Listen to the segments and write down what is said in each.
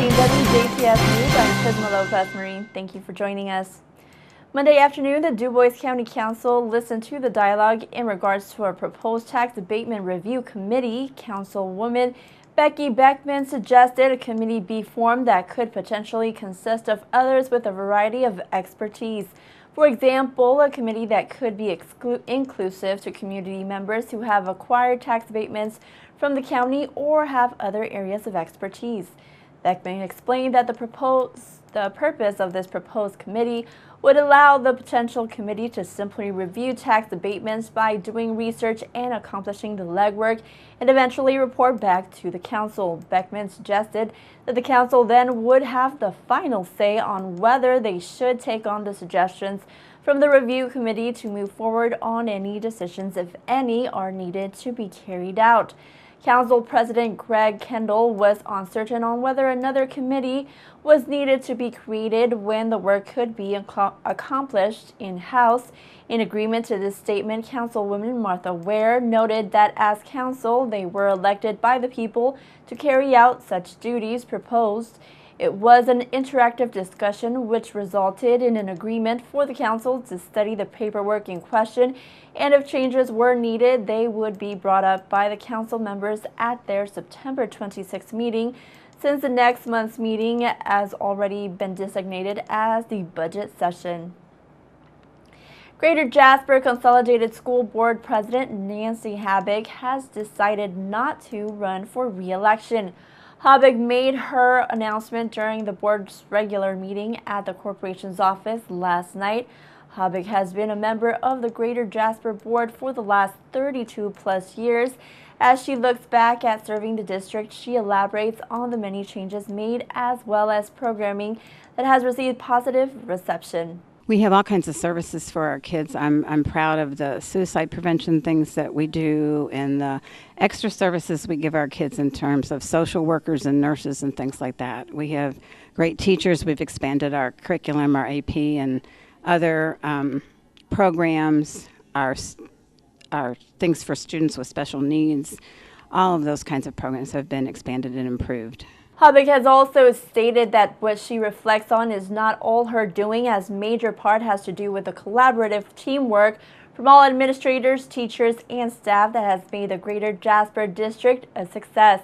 Covering WJTS News, I'm Prisma Lopez-Marin. Thank you for joining us. Monday afternoon, the Dubois County Council listened to the dialogue in regards to a proposed tax abatement review committee. Councilwoman Becky Beckman suggested a committee be formed that could potentially consist of others with a variety of expertise. For example, a committee that could be inclusive to community members who have acquired tax abatements from the county or have other areas of expertise. Beckman explained that the purpose of this proposed committee would allow the potential committee to simply review tax abatements by doing research and accomplishing the legwork and eventually report back to the council. Beckman suggested that the council then would have the final say on whether they should take on the suggestions from the review committee to move forward on any decisions, if any, are needed to be carried out. Council President Greg Kendall was uncertain on whether another committee was needed to be created when the work could be accomplished in-house. In agreement to this statement, Councilwoman Martha Ware noted that as council, they were elected by the people to carry out such duties proposed. It was an interactive discussion which resulted in an agreement for the council to study the paperwork in question, and if changes were needed, they would be brought up by the council members at their September 26th meeting, since the next month's meeting has already been designated as the budget session. Greater Jasper Consolidated School Board President Nancy Habig has decided not to run for re-election. Habig made her announcement during the board's regular meeting at the corporation's office last night. Habig has been a member of the Greater Jasper Board for the last 32 plus years. As she looks back at serving the district, she elaborates on the many changes made as well as programming that has received positive reception. We have all kinds of services for our kids. I'm proud of the suicide prevention things that we do and the extra services we give our kids in terms of social workers and nurses and things like that. We have great teachers. We've expanded our curriculum, our AP, and other programs, our things for students with special needs. All of those kinds of programs have been expanded and improved. Habig has also stated that what she reflects on is not all her doing, as major part has to do with the collaborative teamwork from all administrators, teachers, and staff that has made the Greater Jasper District a success.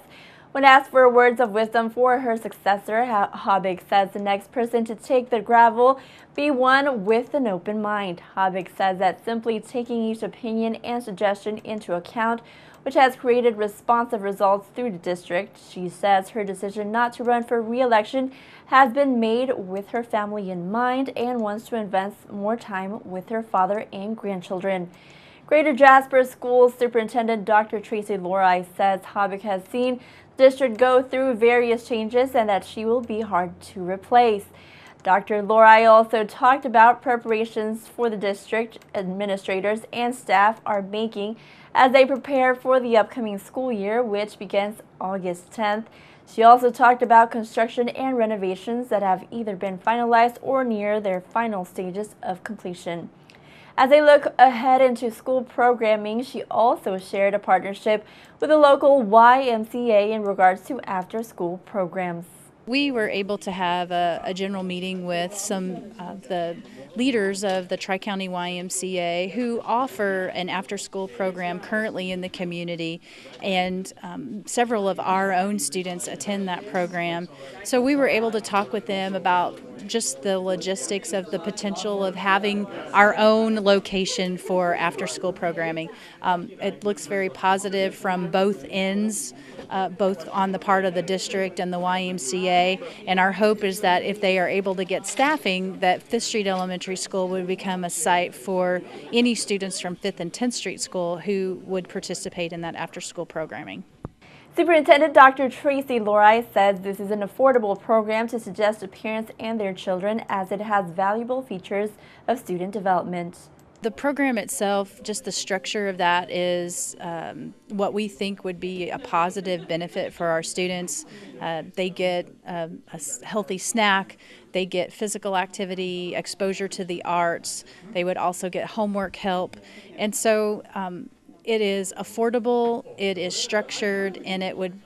When asked for words of wisdom for her successor, Habig says the next person to take the gavel be one with an open mind. Habig says that simply taking each opinion and suggestion into account, which has created responsive results through the district. She says her decision not to run for re-election has been made with her family in mind and wants to invest more time with her father and grandchildren. Greater Jasper School Superintendent Dr. Tracy Lorai says Habig has seen the district go through various changes and that she will be hard to replace. Dr. Lorai also talked about preparations for the district administrators and staff are making as they prepare for the upcoming school year, which begins August 10th. She also talked about construction and renovations that have either been finalized or near their final stages of completion. As they look ahead into school programming, she also shared a partnership with the local YMCA in regards to after-school programs. We were able to have a general meeting with some of the leaders of the Tri-County YMCA who offer an after-school program currently in the community, and several of our own students attend that program. So we were able to talk with them about just the logistics of the potential of having our own location for after-school programming. It looks very positive from both ends, both on the part of the district and the YMCA, and our hope is that if they are able to get staffing, that Fifth Street Elementary School would become a site for any students from 5th and 10th Street School who would participate in that after-school programming. Superintendent Dr. Tracy Lorai says this is an affordable program to suggest to parents and their children as it has valuable features of student development. The program itself, just the structure of that is what we think would be a positive benefit for our students. They get a healthy snack, they get physical activity, exposure to the arts, they would also get homework help, and so it is affordable, it is structured, and it would,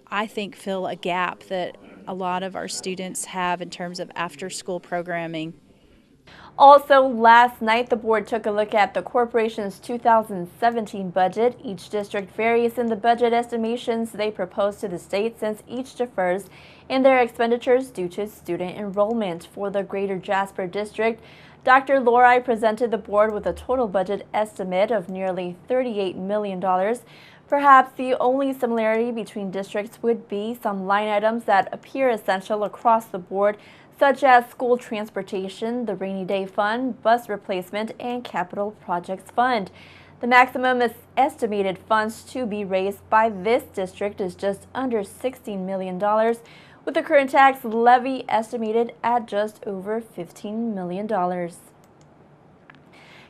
I think, fill a gap that a lot of our students have in terms of after-school programming. Also, last night, the board took a look at the corporation's 2017 budget. Each district varies in the budget estimations they propose to the state, since each differs in their expenditures due to student enrollment. For the Greater Jasper District, Dr. Lori presented the board with a total budget estimate of nearly $38 million. Perhaps the only similarity between districts would be some line items that appear essential across the board, such as school transportation, the rainy day fund, bus replacement, and capital projects fund. The maximum estimated funds to be raised by this district is just under $16 million, with the current tax levy estimated at just over $15 million.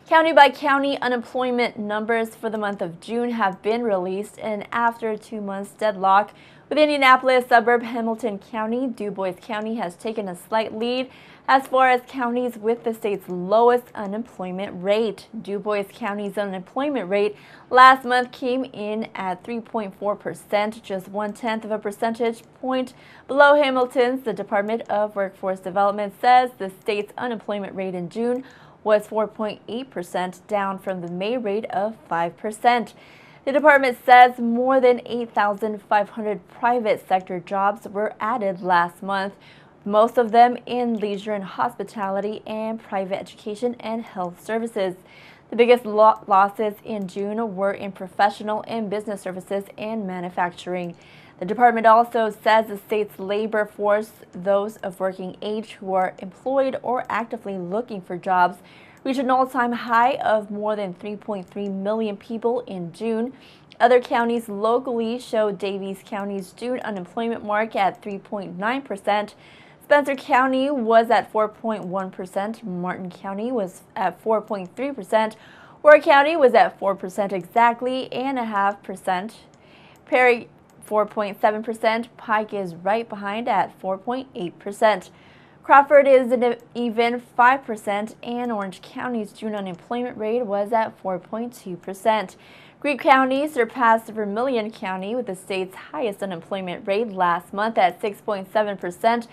County by county unemployment numbers for the month of June have been released, and after 2 months deadlock with Indianapolis suburb Hamilton County, Dubois County has taken a slight lead as far as counties with the state's lowest unemployment rate. Dubois County's unemployment rate last month came in at 3.4%, just 1/10 of a percentage point below Hamilton's. The Department of Workforce Development says the state's unemployment rate in June was 4.8%, down from the May rate of 5%. The department says more than 8,500 private sector jobs were added last month, most of them in leisure and hospitality and private education and health services. The biggest losses in June were in professional and business services and manufacturing. The department also says the state's labor force, those of working age who are employed or actively looking for jobs, reached an all-time high of more than 3.3 million people in June. Other counties locally show Daviess County's June unemployment mark at 3.9%. Spencer County was at 4.1%. Martin County was at 4.3%. Warwick County was at 4% exactly and 0.5%. Perry 4.7%. Pike is right behind at 4.8%. Crawford is an even 5%, and Orange County's June unemployment rate was at 4.2%. Greene County surpassed Vermilion County with the state's highest unemployment rate last month at 6.7%.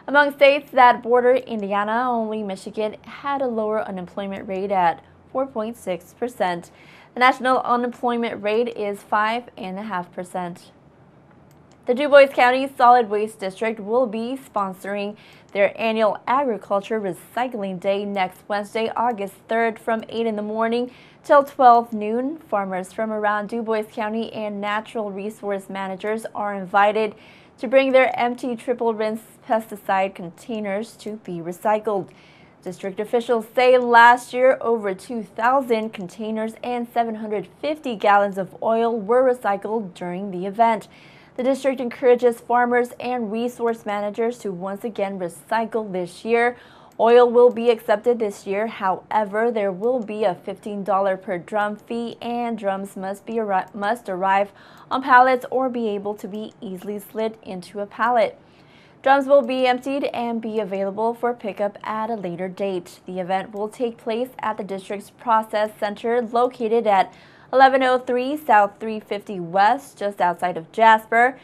Among states that border Indiana, only Michigan had a lower unemployment rate at 4.6%. The national unemployment rate is 5.5%. The Dubois County Solid Waste District will be sponsoring their annual Agriculture Recycling Day next Wednesday, August 3rd from 8 in the morning till 12 noon. Farmers from around Dubois County and natural resource managers are invited to bring their empty triple rinse pesticide containers to be recycled. District officials say last year over 2,000 containers and 750 gallons of oil were recycled during the event. The district encourages farmers and resource managers to once again recycle this year. Oil will be accepted this year. However, there will be a $15 per drum fee, and drums must arrive on pallets or be able to be easily slid into a pallet. Drums will be emptied and be available for pickup at a later date. The event will take place at the district's process center located at 1103 South 350 West, just outside of Jasper.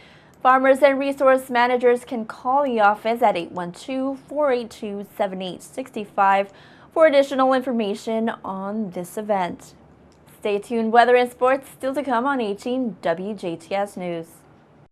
Farmers and resource managers can call the office at 812-482-7865 for additional information on this event. Stay tuned. Weather and sports still to come on 18 WJTS News.